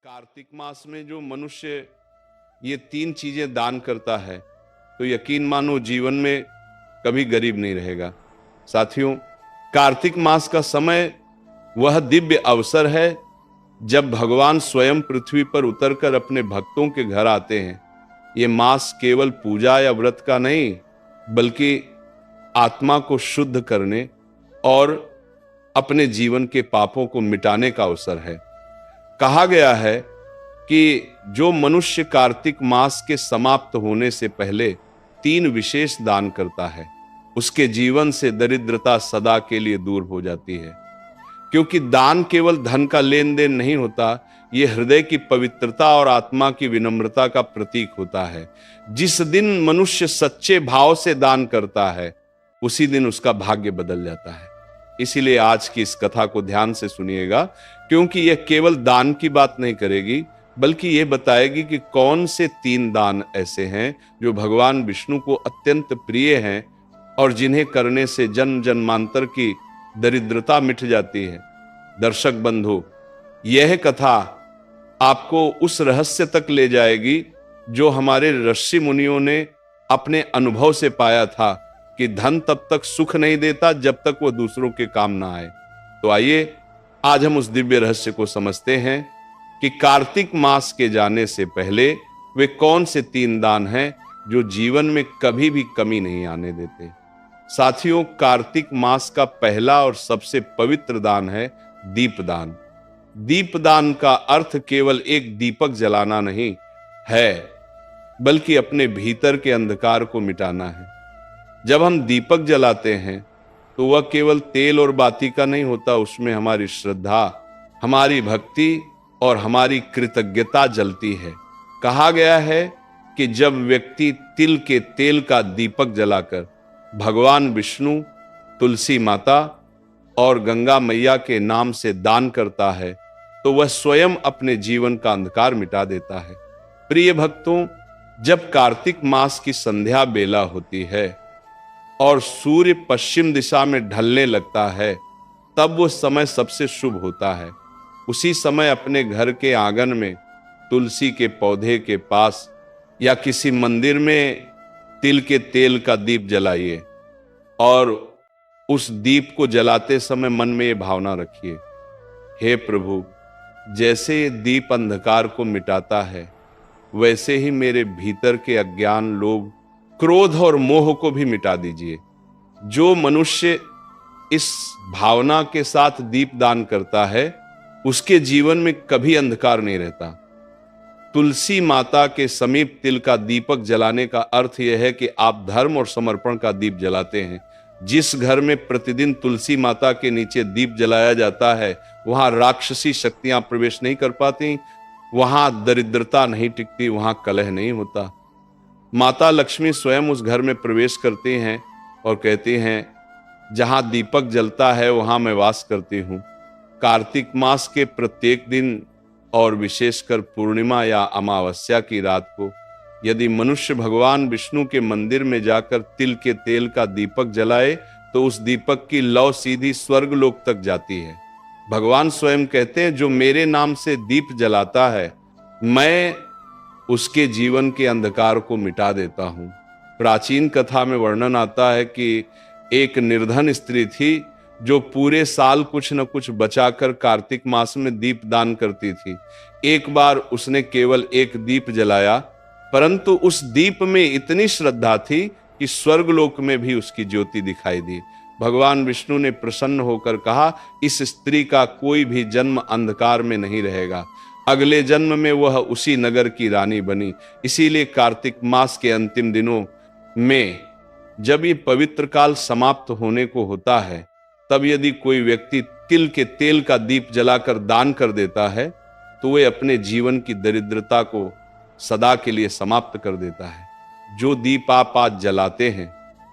कार्तिक मास में जो मनुष्य ये तीन चीजें दान करता है तो यकीन मानो जीवन में कभी गरीब नहीं रहेगा। साथियों, कार्तिक मास का समय वह दिव्य अवसर है जब भगवान स्वयं पृथ्वी पर उतरकर अपने भक्तों के घर आते हैं। ये मास केवल पूजा या व्रत का नहीं, बल्कि आत्मा को शुद्ध करने और अपने जीवन के पापों को मिटाने का अवसर है। कहा गया है कि जो मनुष्य कार्तिक मास के समाप्त होने से पहले तीन विशेष दान करता है, उसके जीवन से दरिद्रता सदा के लिए दूर हो जाती है। क्योंकि दान केवल धन का लेन देन नहीं होता, यह हृदय की पवित्रता और आत्मा की विनम्रता का प्रतीक होता है। जिस दिन मनुष्य सच्चे भाव से दान करता है, उसी दिन उसका भाग्य बदल जाता है। इसीलिए आज की इस कथा को ध्यान से सुनिएगा, क्योंकि यह केवल दान की बात नहीं करेगी, बल्कि यह बताएगी कि कौन से तीन दान ऐसे हैं जो भगवान विष्णु को अत्यंत प्रिय हैं और जिन्हें करने से जन्म जन्मांतर की दरिद्रता मिट जाती है। दर्शक बंधु, यह कथा आपको उस रहस्य तक ले जाएगी जो हमारे ऋषि मुनियों ने अपने अनुभव से पाया था कि धन तब तक सुख नहीं देता जब तक वह दूसरों के काम ना आए। तो आइए आज हम उस दिव्य रहस्य को समझते हैं कि कार्तिक मास के जाने से पहले वे कौन से तीन दान हैं जो जीवन में कभी भी कमी नहीं आने देते। साथियों, कार्तिक मास का पहला और सबसे पवित्र दान है दीपदान। दीपदान का अर्थ केवल एक दीपक जलाना नहीं है, बल्कि अपने भीतर के अंधकार को मिटाना है। जब हम दीपक जलाते हैं तो वह केवल तेल और बाती का नहीं होता, उसमें हमारी श्रद्धा, हमारी भक्ति और हमारी कृतज्ञता जलती है। कहा गया है कि जब व्यक्ति तिल के तेल का दीपक जलाकर भगवान विष्णु, तुलसी माता और गंगा मैया के नाम से दान करता है तो वह स्वयं अपने जीवन का अंधकार मिटा देता है। प्रिय भक्तों, जब कार्तिक मास की संध्या बेला होती है और सूर्य पश्चिम दिशा में ढलने लगता है, तब वो समय सबसे शुभ होता है। उसी समय अपने घर के आंगन में तुलसी के पौधे के पास या किसी मंदिर में तिल के तेल का दीप जलाइए और उस दीप को जलाते समय मन में ये भावना रखिए, हे प्रभु, जैसे ये दीप अंधकार को मिटाता है, वैसे ही मेरे भीतर के अज्ञान, लोभ, क्रोध और मोह को भी मिटा दीजिए। जो मनुष्य इस भावना के साथ दीप दान करता है, उसके जीवन में कभी अंधकार नहीं रहता। तुलसी माता के समीप तिल का दीपक जलाने का अर्थ यह है कि आप धर्म और समर्पण का दीप जलाते हैं। जिस घर में प्रतिदिन तुलसी माता के नीचे दीप जलाया जाता है, वहां राक्षसी शक्तियां प्रवेश नहीं कर पाती, वहां दरिद्रता नहीं टिकती, वहां कलह नहीं होता। माता लक्ष्मी स्वयं उस घर में प्रवेश करती हैं और कहती हैं, जहां दीपक जलता है वहां मैं वास करती हूं। कार्तिक मास के प्रत्येक दिन और विशेषकर पूर्णिमा या अमावस्या की रात को यदि मनुष्य भगवान विष्णु के मंदिर में जाकर तिल के तेल का दीपक जलाए तो उस दीपक की लौ सीधी स्वर्ग लोक तक जाती है। भगवान स्वयं कहते हैं, जो मेरे नाम से दीप जलाता है, मैं उसके जीवन के अंधकार को मिटा देता हूं। प्राचीन कथा में वर्णन आता है कि एक निर्धन स्त्री थी जो पूरे साल कुछ न कुछ बचाकर कार्तिक मास में दीप दान करती थी। एक बार उसने केवल एक दीप जलाया, परंतु उस दीप में इतनी श्रद्धा थी कि स्वर्गलोक में भी उसकी ज्योति दिखाई दी। भगवान विष्णु ने प्रसन्न होकर कहा, इस स्त्री का कोई भी जन्म अंधकार में नहीं रहेगा, अगले जन्म में वह उसी नगर की रानी बनी। इसीलिए कार्तिक मास के अंतिम दिनों में जब ये पवित्र काल समाप्त होने को होता है, तब यदि कोई व्यक्ति तिल के तेल का दीप जलाकर दान कर देता है तो वह अपने जीवन की दरिद्रता को सदा के लिए समाप्त कर देता है। जो दीप आप आज जलाते हैं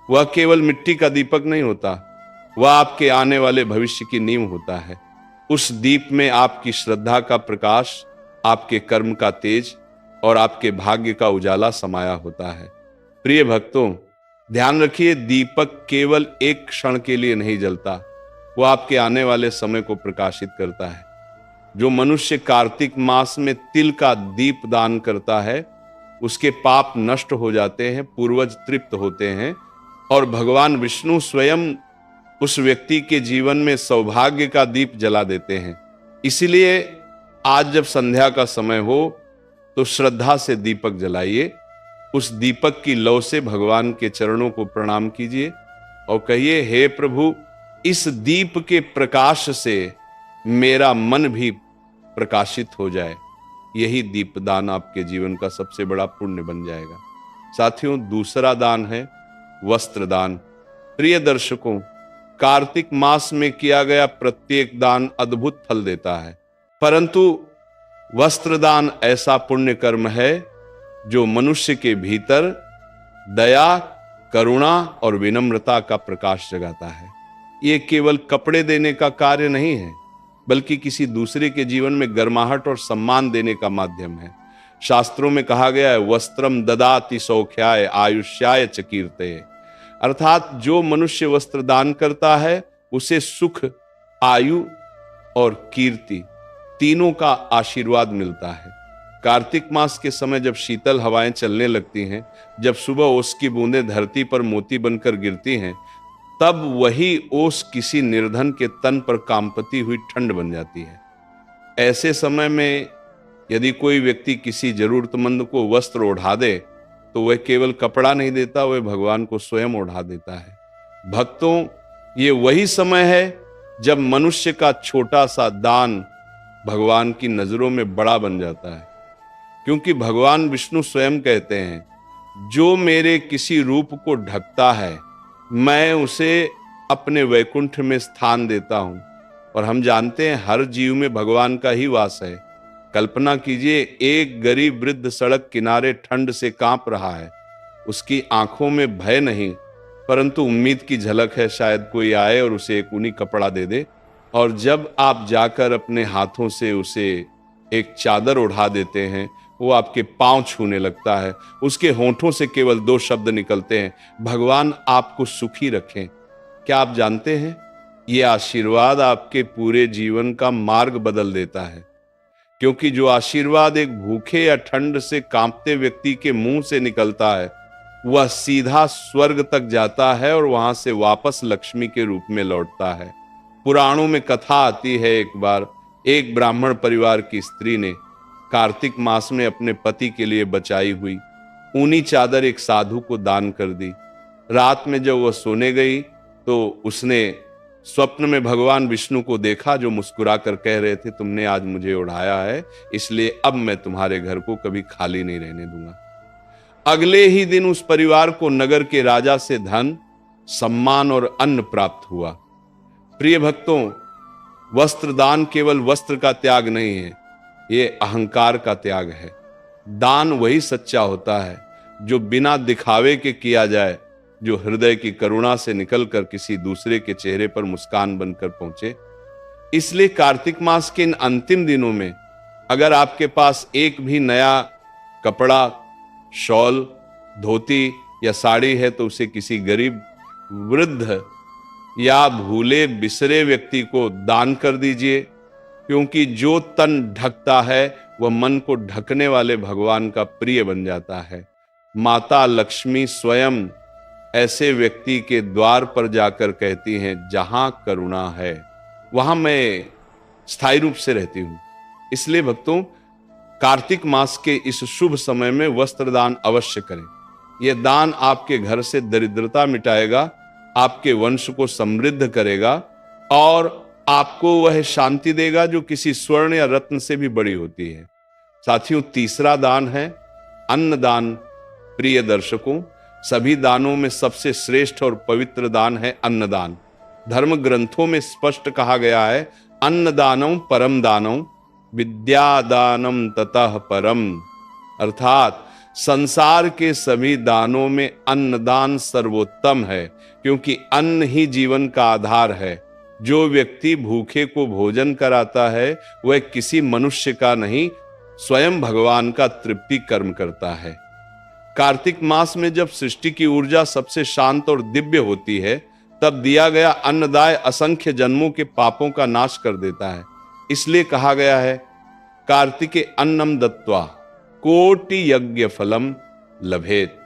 वह केवल मिट्टी का दीपक नहीं होता, वह आपके आने वाले भविष्य की नींव होता है। उस दीप में आपकी श्रद्धा का प्रकाश, आपके कर्म का तेज और आपके भाग्य का उजाला समाया होता है। प्रिय भक्तों, ध्यान रखिए, दीपक केवल एक क्षण के लिए नहीं जलता, वह आपके आने वाले समय को प्रकाशित करता है। जो मनुष्य कार्तिक मास में तिल का दीप दान करता है उसके पाप नष्ट हो जाते हैं, पूर्वज तृप्त होते हैं और भगवान विष्णु स्वयं उस व्यक्ति के जीवन में सौभाग्य का दीप जला देते हैं। इसीलिए आज जब संध्या का समय हो तो श्रद्धा से दीपक जलाइए, उस दीपक की लौ से भगवान के चरणों को प्रणाम कीजिए और कहिए, हे प्रभु, इस दीप के प्रकाश से मेरा मन भी प्रकाशित हो जाए। यही दीपदान आपके जीवन का सबसे बड़ा पुण्य बन जाएगा। साथियों, दूसरा दान है वस्त्र दान। प्रिय दर्शकों, कार्तिक मास में किया गया प्रत्येक दान अद्भुत फल देता है, परंतु वस्त्र दान ऐसा पुण्य कर्म है जो मनुष्य के भीतर दया, करुणा और विनम्रता का प्रकाश जगाता है। ये केवल कपड़े देने का कार्य नहीं है, बल्कि किसी दूसरे के जीवन में गर्माहट और सम्मान देने का माध्यम है। शास्त्रों में कहा गया है, वस्त्रम ददाति सौख्याय आयुष्याय च कीर्तये, अर्थात जो मनुष्य वस्त्र दान करता है उसे सुख, आयु और कीर्ति तीनों का आशीर्वाद मिलता है। कार्तिक मास के समय जब शीतल हवाएं चलने लगती हैं, जब सुबह ओस की बूंदें धरती पर मोती बनकर गिरती हैं, तब वही ओस किसी निर्धन के तन पर कांपती हुई ठंड बन जाती है। ऐसे समय में यदि कोई व्यक्ति किसी जरूरतमंद को वस्त्र ओढ़ा दे तो वह केवल कपड़ा नहीं देता, वह भगवान को स्वयं ओढ़ा देता है। भक्तों, ये वही समय है जब मनुष्य का छोटा सा दान भगवान की नजरों में बड़ा बन जाता है, क्योंकि भगवान विष्णु स्वयं कहते हैं, जो मेरे किसी रूप को ढकता है मैं उसे अपने वैकुंठ में स्थान देता हूं। और हम जानते हैं हर जीव में भगवान का ही वास है। कल्पना कीजिए, एक गरीब वृद्ध सड़क किनारे ठंड से कांप रहा है, उसकी आंखों में भय नहीं परंतु उम्मीद की झलक है, शायद कोई आए और उसे एक ऊनी कपड़ा दे दे। और जब आप जाकर अपने हाथों से उसे एक चादर ओढ़ा देते हैं, वो आपके पांव छूने लगता है, उसके होंठों से केवल 2 शब्द निकलते हैं, भगवान आपको सुखी रखें। क्या आप जानते हैं, ये आशीर्वाद आपके पूरे जीवन का मार्ग बदल देता है, क्योंकि जो आशीर्वाद एक भूखे या ठंड से कांपते व्यक्ति के मुंह से निकलता है वह सीधा स्वर्ग तक जाता है और वहां से वापस लक्ष्मी के रूप में लौटता है। पुराणों में कथा आती है, एक बार एक ब्राह्मण परिवार की स्त्री ने कार्तिक मास में अपने पति के लिए बचाई हुई ऊनी चादर एक साधु को दान कर दी। रात में जब वह सोने गई तो उसने स्वप्न में भगवान विष्णु को देखा, जो मुस्कुरा कर कह रहे थे, तुमने आज मुझे उड़ाया है, इसलिए अब मैं तुम्हारे घर को कभी खाली नहीं रहने दूंगा। अगले ही दिन उस परिवार को नगर के राजा से धन, सम्मान और अन्न प्राप्त हुआ। प्रिय भक्तों, वस्त्र दान केवल वस्त्र का त्याग नहीं है, ये अहंकार का त्याग है। दान वही सच्चा होता है जो बिना दिखावे के किया जाए, जो हृदय की करुणा से निकलकर किसी दूसरे के चेहरे पर मुस्कान बनकर पहुंचे। इसलिए कार्तिक मास के इन अंतिम दिनों में अगर आपके पास एक भी नया कपड़ा, शॉल, धोती या साड़ी है तो उसे किसी गरीब, वृद्ध या भूले बिसरे व्यक्ति को दान कर दीजिए, क्योंकि जो तन ढकता है वह मन को ढकने वाले भगवान का प्रिय बन जाता है। माता लक्ष्मी स्वयं ऐसे व्यक्ति के द्वार पर जाकर कहती हैं, जहां करुणा है वहां मैं स्थायी रूप से रहती हूं। इसलिए भक्तों, कार्तिक मास के इस शुभ समय में वस्त्र दान अवश्य करें। यह दान आपके घर से दरिद्रता मिटाएगा, आपके वंश को समृद्ध करेगा और आपको वह शांति देगा जो किसी स्वर्ण या रत्न से भी बड़ी होती है। साथियों, तीसरा दान है अन्नदान। प्रिय दर्शकों, सभी दानों में सबसे श्रेष्ठ और पवित्र दान है अन्नदान। धर्म ग्रंथों में स्पष्ट कहा गया है, अन्नदानम परम दानम विद्यादानम ततः परम, अर्थात संसार के सभी दानों में अन्नदान सर्वोत्तम है, क्योंकि अन्न ही जीवन का आधार है। जो व्यक्ति भूखे को भोजन कराता है वह किसी मनुष्य का नहीं, स्वयं भगवान का तृप्ति कर्म करता है। कार्तिक मास में जब सृष्टि की ऊर्जा सबसे शांत और दिव्य होती है, तब दिया गया अन्नदाय असंख्य जन्मों के पापों का नाश कर देता है। इसलिए कहा गया है कार्तिके अन्नम दत्वा कोटि यज्ञ फलम लभेत।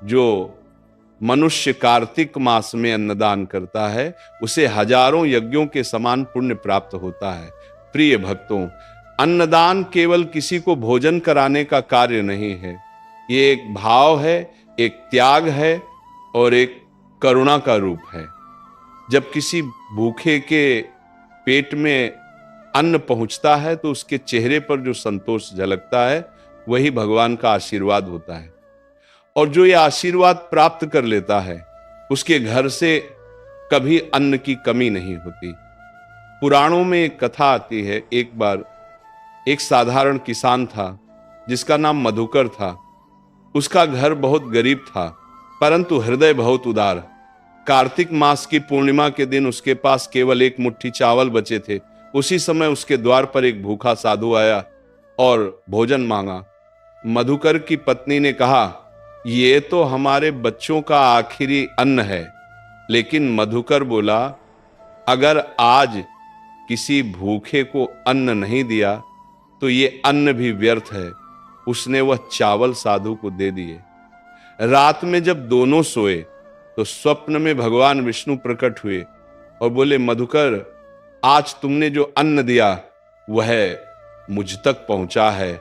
जो मनुष्य कार्तिक मास में अन्नदान करता है उसे हजारों यज्ञों के समान पुण्य प्राप्त होता है। प्रिय भक्तों, अन्नदान केवल किसी को भोजन कराने का कार्य नहीं है, ये एक भाव है, एक त्याग है और एक करुणा का रूप है। जब किसी भूखे के पेट में अन्न पहुंचता है तो उसके चेहरे पर जो संतोष झलकता है वही भगवान का आशीर्वाद होता है। और जो ये आशीर्वाद प्राप्त कर लेता है उसके घर से कभी अन्न की कमी नहीं होती। पुराणों में एक कथा आती है, एक बार एक साधारण किसान था जिसका नाम मधुकर था। उसका घर बहुत गरीब था परंतु हृदय बहुत उदार। कार्तिक मास की पूर्णिमा के दिन उसके पास केवल एक मुट्ठी चावल बचे थे। उसी समय उसके द्वार पर एक भूखा साधु आया और भोजन मांगा। मधुकर की पत्नी ने कहा, ये तो हमारे बच्चों का आखिरी अन्न है। लेकिन मधुकर बोला, अगर आज किसी भूखे को अन्न नहीं दिया तो ये अन्न भी व्यर्थ है। उसने वह चावल साधु को दे दिए। रात में जब दोनों सोए तो स्वप्न में भगवान विष्णु प्रकट हुए और बोले, मधुकर, आज तुमने जो अन्न दिया वह मुझ तक पहुंचा है।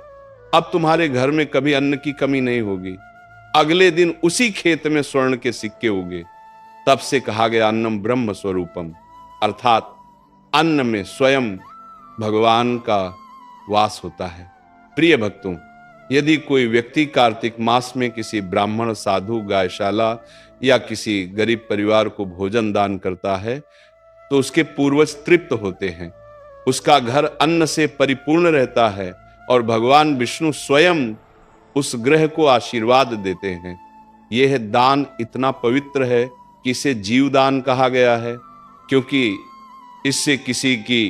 अब तुम्हारे घर में कभी अन्न की कमी नहीं होगी। अगले दिन उसी खेत में स्वर्ण के सिक्के उगे। तब से कहा गया अन्नम ब्रह्म स्वरूपम, अर्थात अन्न में स्वयं भगवान का वास होता है। प्रिय भक्तों, यदि कोई व्यक्ति कार्तिक मास में किसी ब्राह्मण, साधु, गायशाला या किसी गरीब परिवार को भोजन दान करता है तो उसके पूर्वज तृप्त होते हैं, उसका घर अन्न से परिपूर्ण रहता है और भगवान विष्णु स्वयं उस ग्रह को आशीर्वाद देते हैं। यह दान इतना पवित्र है कि इसे जीवदान कहा गया है, क्योंकि इससे किसी की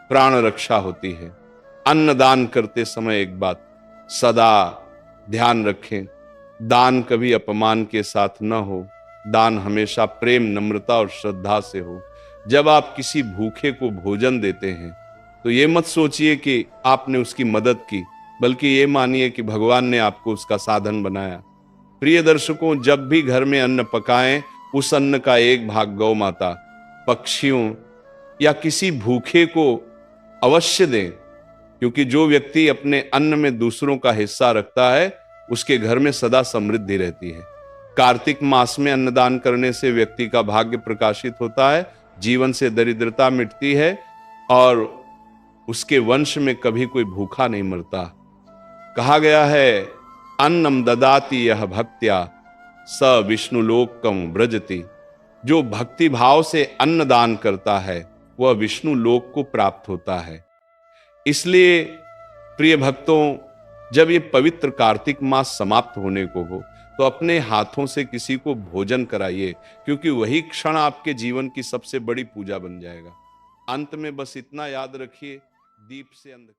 प्राण रक्षा होती है। अन्न दान करते समय एक बात सदा ध्यान रखें, दान कभी अपमान के साथ न हो। दान हमेशा प्रेम, नम्रता और श्रद्धा से हो। जब आप किसी भूखे को भोजन देते हैं तो ये मत सोचिए कि आपने उसकी मदद की, बल्कि ये मानिए कि भगवान ने आपको उसका साधन बनाया। प्रिय दर्शकों, जब भी घर में अन्न पकाएं, उस अन्न का एक भाग गौ माता, पक्षियों या किसी भूखे को अवश्य दें, क्योंकि जो व्यक्ति अपने अन्न में दूसरों का हिस्सा रखता है उसके घर में सदा समृद्धि रहती है। कार्तिक मास में अन्नदान करने से व्यक्ति का भाग्य प्रकाशित होता है, जीवन से दरिद्रता मिटती है और उसके वंश में कभी कोई भूखा नहीं मरता। कहा गया है, अन्नम ददाति यह भक्त्या स विष्णुलोकम व्रजति। जो भक्ति भाव से अन्न दान करता है वह विष्णु लोक को प्राप्त होता है। इसलिए प्रिय भक्तों, जब ये पवित्र कार्तिक मास समाप्त होने को हो तो अपने हाथों से किसी को भोजन कराइए, क्योंकि वही क्षण आपके जीवन की सबसे बड़ी पूजा बन जाएगा। अंत में बस इतना याद रखिए, दीप से अंधकार